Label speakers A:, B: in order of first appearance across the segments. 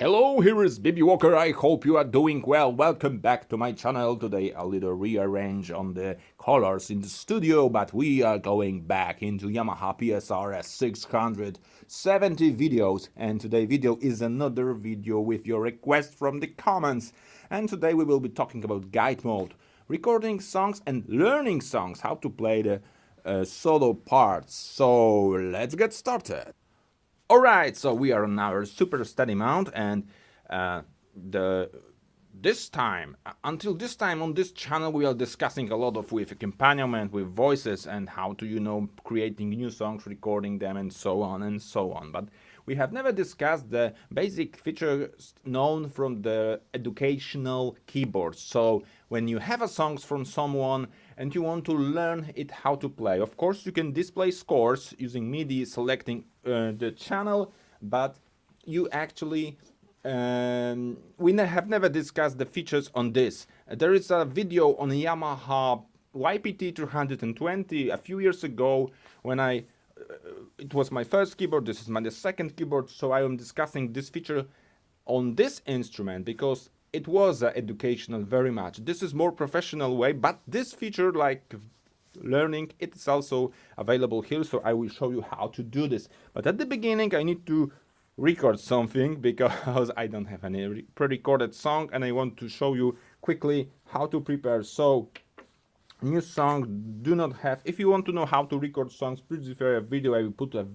A: Hello, here is Bibi Walker. I hope you are doing well. Welcome back to my channel. Today a little rearrange on the colors in the studio, but we are going back into Yamaha PSR S670 videos. And today video is another video with your request from the comments. And today we will be talking about guide mode, recording songs and learning songs, how to play the solo parts. So let's get started. Alright, so we are on our super steady mount, and until this time on this channel we are discussing a lot of with accompaniment, with voices, and how to creating new songs, recording them, and so on and so on. But we have never discussed the basic features known from the educational keyboard. So when you have a songs from someone and you want to learn it how to play, of course you can display scores using MIDI, selecting the channel, but you actually have never discussed the features on this. There is a video on Yamaha YPT 220 a few years ago when it was my first keyboard. This is my second keyboard, so I am discussing this feature on this instrument because it was educational very much. This is more professional way, but this feature, like learning, it is also available here, so I will show you how to do this. But at the beginning I need to record something because I don't have any pre-recorded song, and I want to show you quickly how to prepare. So new song do not have. If you want to know how to record songs, please refer a video. I will put a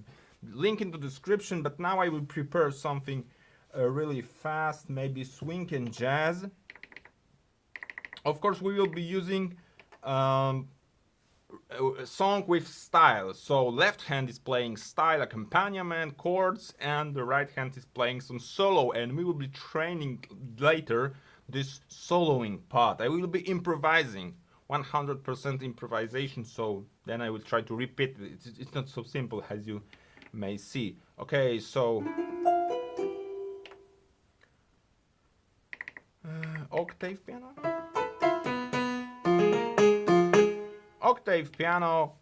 A: link in the description, but now I will prepare something really fast, maybe swing and jazz. Of course we will be using a song with style. So left hand is playing style, accompaniment, chords, and the right hand is playing some solo, and we will be training later this soloing part. I will be improvising, 100% improvisation, so then I will try to repeat it. It's not so simple as you may see. Okay, so octave piano, octave piano,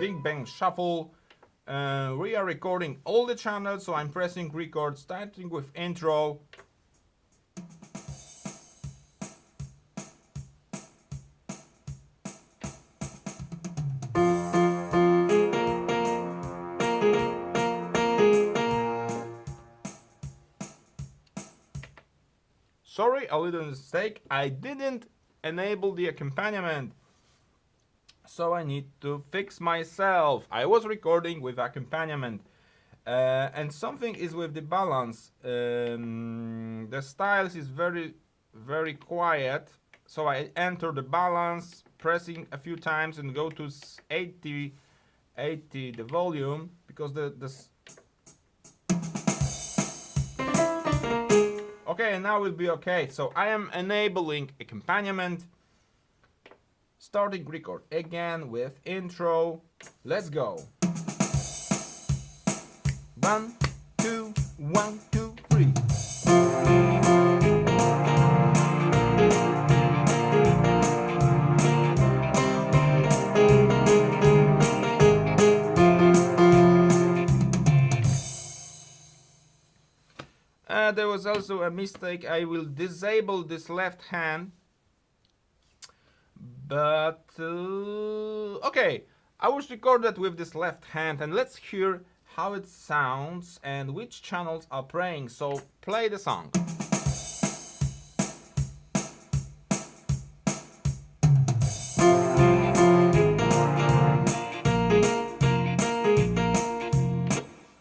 A: big bang shuffle. We are recording all the channels, so I'm pressing record, starting with intro. Sorry, a little mistake. I didn't enable the accompaniment, so I need to fix myself. I was recording with accompaniment, and something is with the balance. The styles is very quiet, so I enter the balance, pressing a few times, and go to 80 the volume, because okay, and now will be okay. So I am enabling accompaniment, starting record again with intro. Let's go. 1, 2, 1, 2, 3. There was also a mistake. I will disable this left hand, but okay, I was recorded with this left hand, and let's hear how it sounds and which channels are playing. So play the song.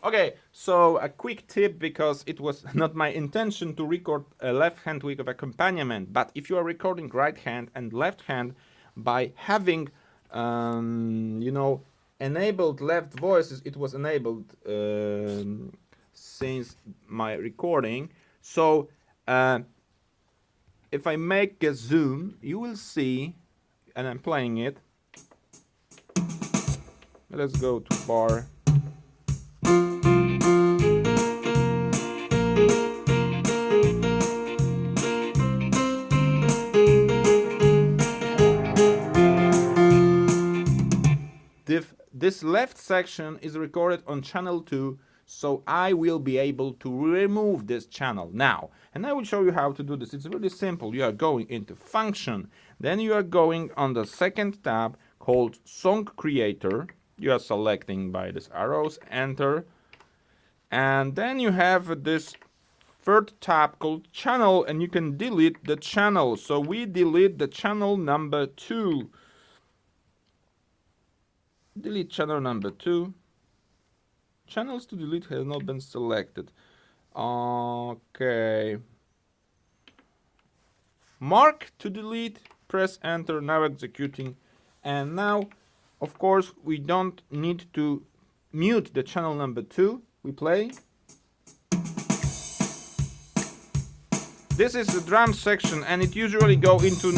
A: Okay, so a quick tip, because it was not my intention to record a left hand with accompaniment, but if you are recording right hand and left hand, by having enabled left voices, it was enabled since my recording. So if I make a zoom, you will see, and I'm playing it. Let's go to bar. This left section is recorded on channel 2, So I will be able to remove this channel now. And I will show you how to do this. It's really simple. You are going into Function. Then you are going on the second tab called Song Creator. You are selecting by these arrows, Enter. And then you have this third tab called Channel, and you can delete the channel. So we delete the channel number 2. Delete channel number 2. Channels to delete has not been selected. Okay. Mark to delete. Press Enter. Now executing. And now, of course, we don't need to mute the channel number 2. We play. This is the drum section, and it usually go into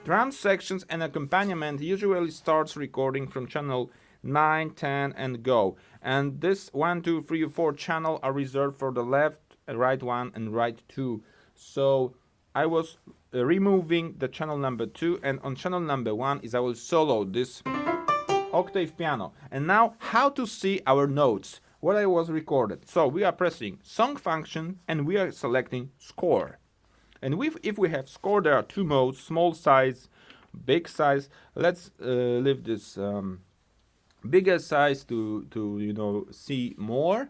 A: drum sections, and accompaniment usually starts recording from channel 9, 10 and go. And this 1, 2, 3, 4 channel are reserved for the left, right 1 and right 2. So I was removing the channel number 2, and on channel number 1 is our solo, this octave piano. And now how to see our notes, what I was recorded. So we are pressing Song Function and we are selecting Score. And if we have Score, there are 2 modes, small size, big size. Let's leave this bigger size to see more.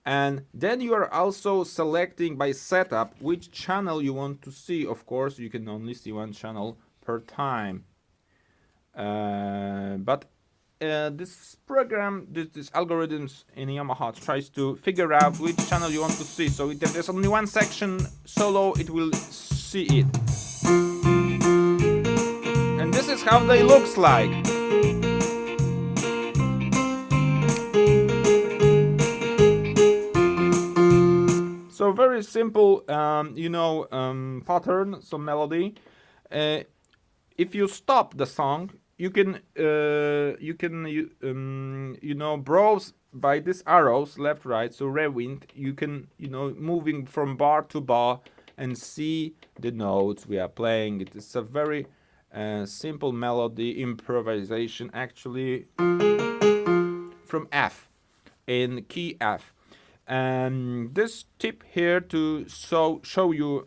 A: And then you are also selecting by setup which channel you want to see. Of course, you can only see 1 channel per time. But this program, this algorithms in Yamaha tries to figure out which channel you want to see. So if there's only 1 section solo, it will see it. And this is how they looks like. So very simple, pattern, some melody. If you stop the song, you can browse by these arrows left, right. So rewind. You can moving from bar to bar and see the notes we are playing. It is a very simple melody improvisation, actually, from F, in key F. And this tip here to show you,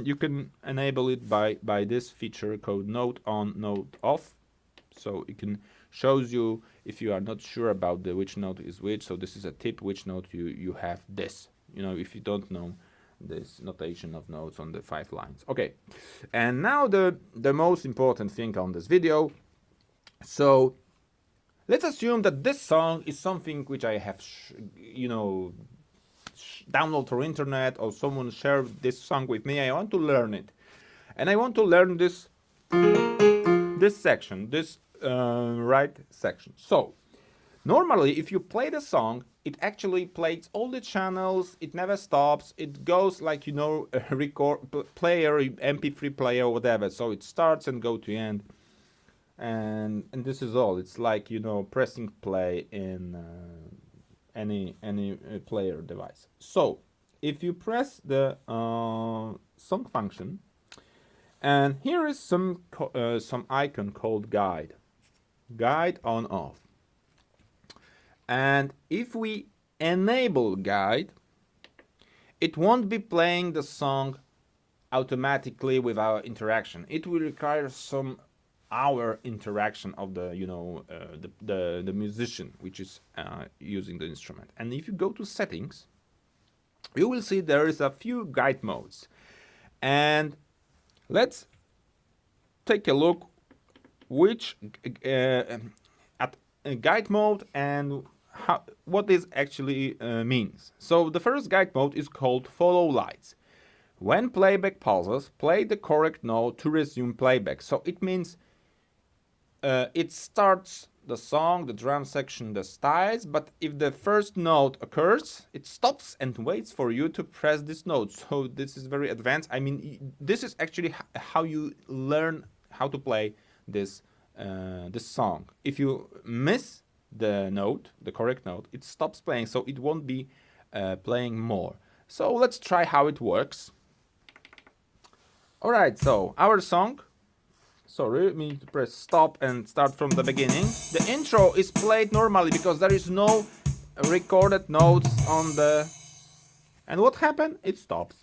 A: you can enable it by this feature called Note On, Note Off. So it can shows you if you are not sure about which note is which. So this is a tip, which note you have this. If you don't know this notation of notes on the 5 lines. Okay, and now the most important thing on this video. So let's assume that this song is something which I have download from internet, or someone shared this song with me. I want to learn it, and I want to learn this section, this right section. So normally if you play the song, it actually plays all the channels, it never stops, it goes like a record player, MP3 player, whatever. So it starts and go to end, and this is all. It's like pressing play in any player device. So if you press the song function, and here is some icon called guide on off. And if we enable guide, it won't be playing the song automatically with our interaction. It will require our interaction of the musician, which is using the instrument. And if you go to settings, you will see there is a few guide modes. And let's take a look which at guide mode and what this actually means. So the first guide mode is called follow lights. When playback pauses, play the correct note to resume playback. So it means it starts the song, the drum section, the styles, but if the first note occurs, it stops and waits for you to press this note. So this is very advanced. I mean, this is actually how you learn how to play this song. If you miss the note, the correct note, it stops playing, so it won't be playing more. So let's try how it works. Alright, so our song Sorry, we need to press stop and start from the beginning. The intro is played normally because there is no recorded notes on the... And what happened? It stops.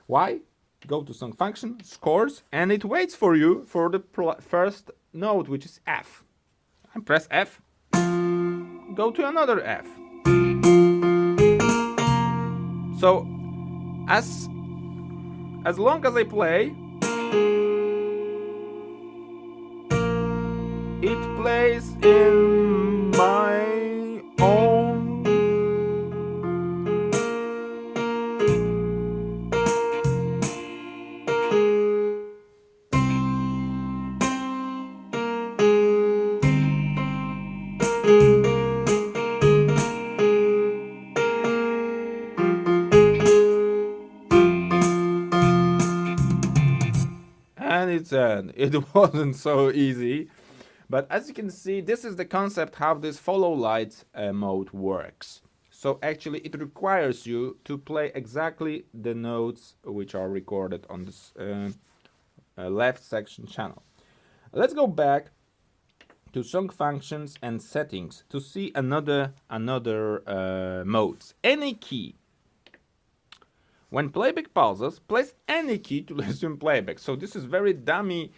A: Why? Go to song function, scores, and it waits for you for the first note, which is F. And press F. Go to another F. So as long as I play, it plays in my own. And it wasn't so easy. But as you can see, this is the concept how this follow lights mode works. So actually it requires you to play exactly the notes which are recorded on this left section channel. Let's go back to song functions and settings to see another modes. Any key. When playback pauses, press any key to resume playback. So this is very dummy,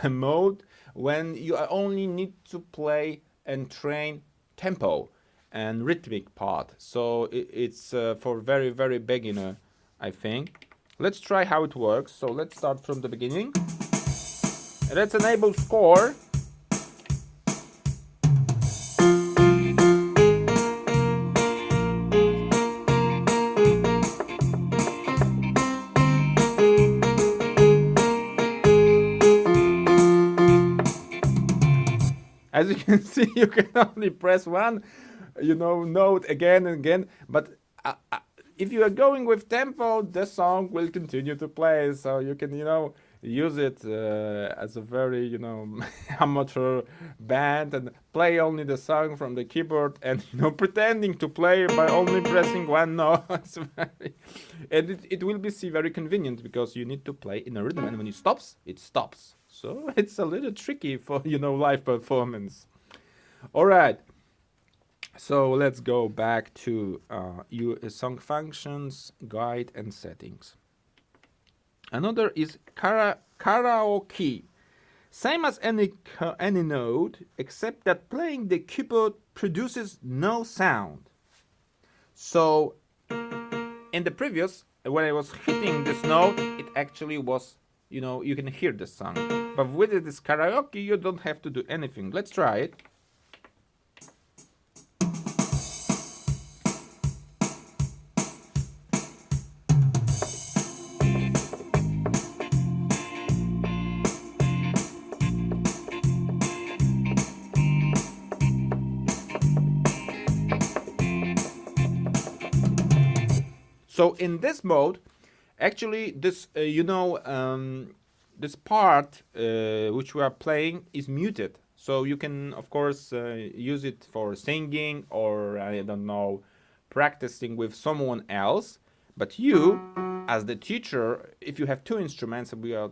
A: mode when you only need to play and train tempo and rhythmic part. So it's for very, very beginner, I think. Let's try how it works. So let's start from the beginning. Let's enable score. As you can see, you can only press one, note again and again. But if you are going with tempo, the song will continue to play. So you can, use it as a very, amateur band and play only the song from the keyboard and, pretending to play by only pressing one note. And it will be very convenient because you need to play in a rhythm, and when it stops, it stops. So it's a little tricky for, live performance. All right. So let's go back to song functions, guide, and settings. Another is karaoke. Same as any note, except that playing the keyboard produces no sound. So in the previous, when I was hitting this note, it actually was, you can hear the song. But with this karaoke, you don't have to do anything. Let's try it. So in this mode, actually, this this part which we are playing is muted. So you can, of course, use it for singing or, I don't know, practicing with someone else. But you, as the teacher, if you have two instruments and we are,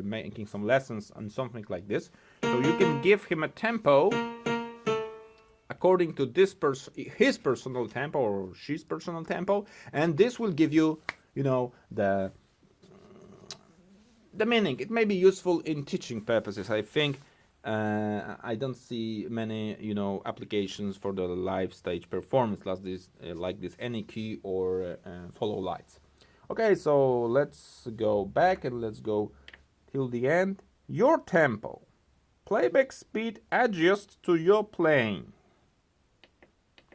A: making some lessons on something like this, so you can give him a tempo according to his personal tempo or she's personal tempo, and this will give you, the meaning. It may be useful in teaching purposes. I think I don't see many, applications for the live stage performance like this any key or follow lights. Okay, so let's go back and let's go till the end. Your tempo. Playback speed adjusts to your playing.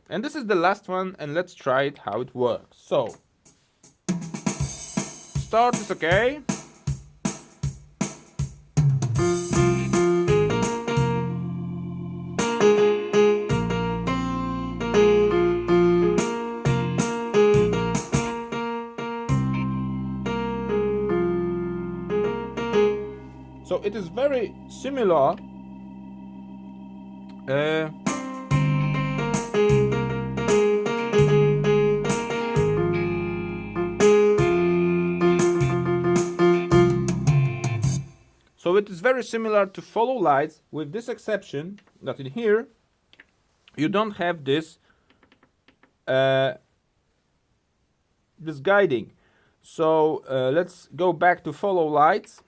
A: And this is the last one, and let's try it how it works. So start is okay. So it is very similar. So it is very similar to follow lights, with this exception that in here you don't have this this guiding. So let's go back to follow lights.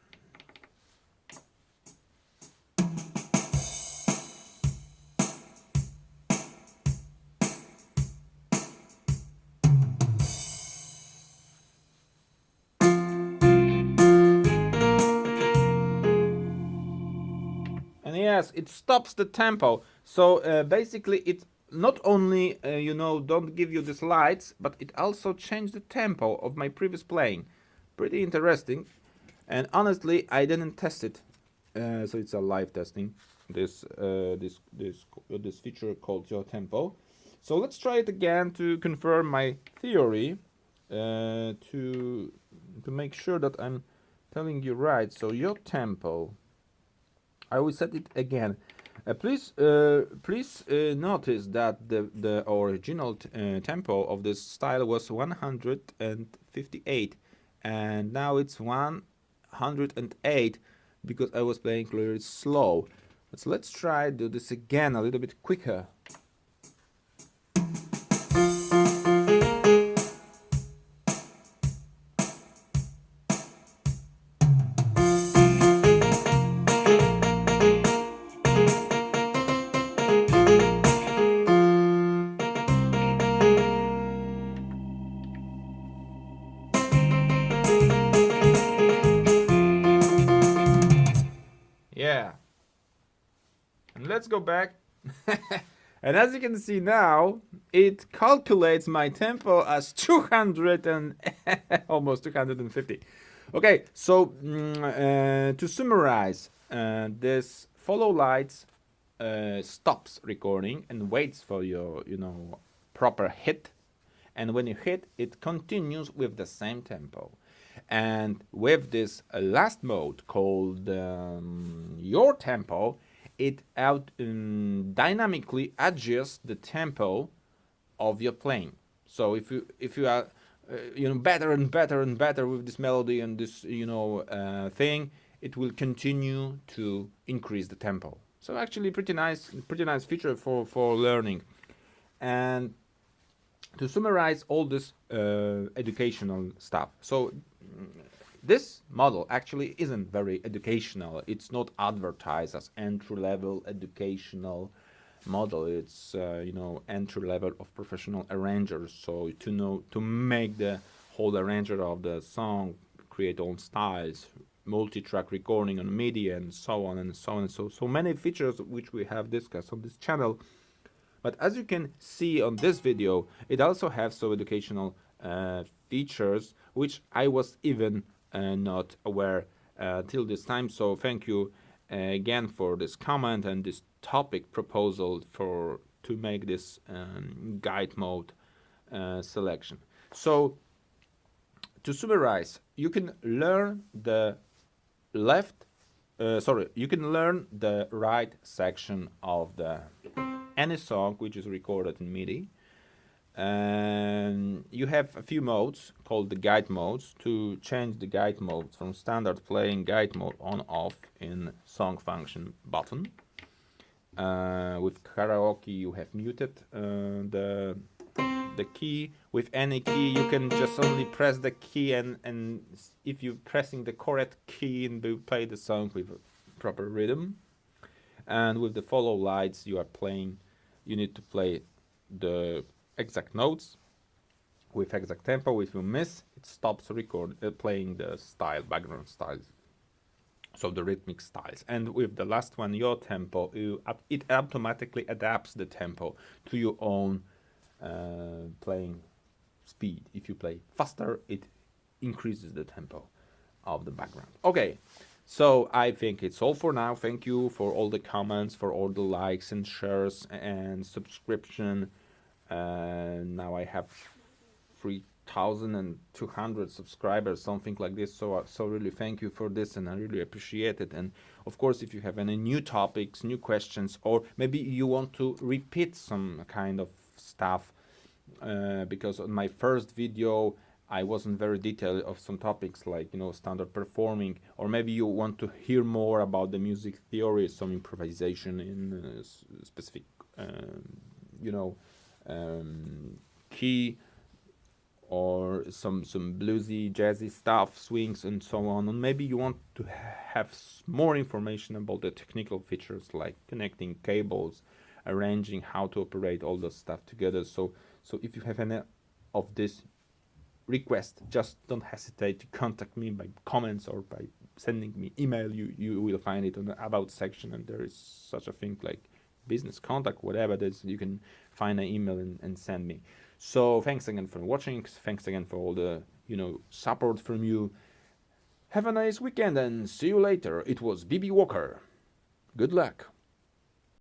A: And yes, it stops the tempo. So basically it not only you know, don't give you these lights, but it also changed the tempo of my previous playing. Pretty interesting. And honestly, I didn't test it, so it's a live testing. This feature called Your Tempo. So let's try it again to confirm my theory, to make sure that I'm telling you right. So Your Tempo. I will set it again. Please notice that the original tempo of this style was 158, and now it's 108 because I was playing clearly slow. So let's try do this again a little bit quicker. Yeah. And let's go back. And as you can see now, it calculates my tempo as 200 and almost 250. Okay, so to summarize, this follow lights stops recording and waits for your, you know, proper hit. And when you hit, it continues with the same tempo. And with this last mode called Your Tempo, it dynamically adjusts the tempo of your playing. So if you are you know, better and better and better with this melody and this, you know, thing, it will continue to increase the tempo. So actually pretty nice feature for learning. And to summarize all this educational stuff, so this model actually isn't very educational. It's not advertised as entry-level educational model. It's you know, entry level of professional arrangers. So to make the whole arranger of the song, create own styles, multi-track recording on MIDI, and so on and so on. So many features which we have discussed on this channel. But as you can see on this video, it also has some educational features which I was even not aware till this time. So thank you again for this comment and this topic proposal to make this guide mode selection. So to summarize, you can learn the you can learn the right section of the any song which is recorded in MIDI. And you have a few modes called the guide modes. To change the guide mode from standard playing, guide mode on off in song function button. With karaoke you have muted the key. With any key you can just only press the key, and if you're pressing the correct key, and you play the song with a proper rhythm. And with the follow lights you need to play the exact notes with exact tempo. If you miss, it stops playing the background styles, so the rhythmic styles. And with the last one, Your Tempo, it automatically adapts the tempo to your own playing speed. If you play faster, it increases the tempo of the background. Okay, so I think it's all for now. Thank you for all the comments, for all the likes and shares and subscription. Now I have 3,200 subscribers, something like this. So really thank you for this, and I really appreciate it. And of course, if you have any new topics, new questions, or maybe you want to repeat some kind of stuff, because on my first video I wasn't very detailed of some topics like, you know, standard performing, or maybe you want to hear more about the music theory, some improvisation in specific, you know, key, or some bluesy, jazzy stuff, swings and so on. And maybe you want to have more information about the technical features like connecting cables, arranging how to operate all the stuff together. So if you have any of this request, just don't hesitate to contact me by comments or by sending me email. You will find it on the about section, and there is such a thing like business contact, whatever it is. You can find an email and send me. So thanks again for watching. Thanks again for all the, you know, support from you. Have a nice weekend and see you later. It was BB Walker. Good luck.